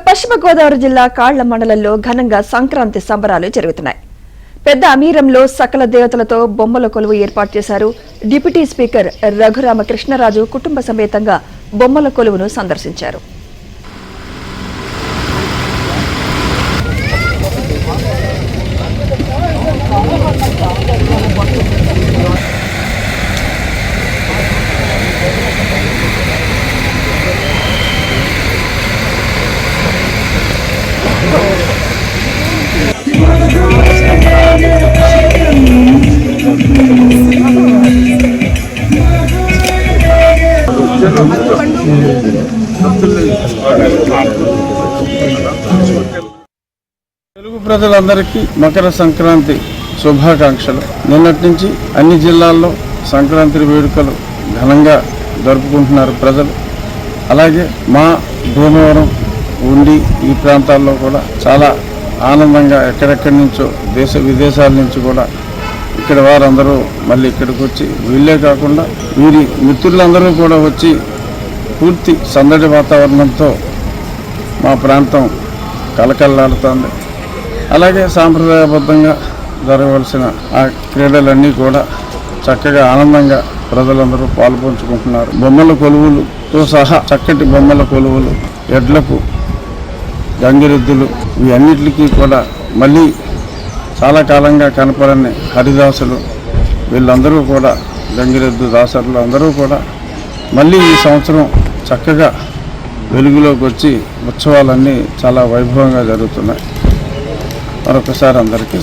పశ్చిమ గోదావరి జిల్లా కాళ్ల మండలంలో ఘనంగా సంక్రాంతి సంబరాలు జరుగుతున్నాయి. పెద్ద అమీరంలో సకల దేవతలతో బొమ్మల కొలువు ఏర్పాటు చేశారు. డిప్యూటీ స్పీకర్ రఘురామకృష్ణరాజు కుటుంబ సమేతంగా బొమ్మల కొలువును సందర్శించారు. తెలుగు ప్రజలందరికీ మకర సంక్రాంతి శుభాకాంక్షలు. నిన్నటి నుంచి అన్ని జిల్లాల్లో సంక్రాంతి వేడుకలు ఘనంగా జరుపుకుంటున్నారు ప్రజలు. అలాగే మా భీమవరం ఉండి ఈ ప్రాంతాల్లో కూడా చాలా ఆనందంగా ఎక్కడెక్కడి నుంచో దేశ విదేశాల నుంచి కూడా ఇక్కడ వారందరూ మళ్ళీ ఇక్కడికి వచ్చి వీళ్ళే కాకుండా వీరి మిత్రులందరూ కూడా వచ్చి పూర్తి సందడి వాతావరణంతో మా ప్రాంతం కలకల్లాడుతోంది. అలాగే సాంప్రదాయబద్ధంగా జరగవలసిన ఆ క్రీడలన్నీ కూడా చక్కగా ఆనందంగా ప్రజలందరూ పాల్పంచుకుంటున్నారు. బొమ్మల కొలువులతో సహా చక్కటి బొమ్మల కొలువులు, ఎడ్లకు గంగిరెద్దులు, ఇవన్నిటికీ కూడా మళ్ళీ చాలా కాలంగా కనపడని హరిదాసులు, వీళ్ళందరూ కూడా గంగిరెద్దు దాసరులు అందరూ కూడా మళ్ళీ ఈ సంవత్సరం చక్కగా వెలుగులోకి వచ్చి ఉత్సవాలన్నీ చాలా వైభవంగా జరుగుతున్నాయి. మరొకసారి అందరికీ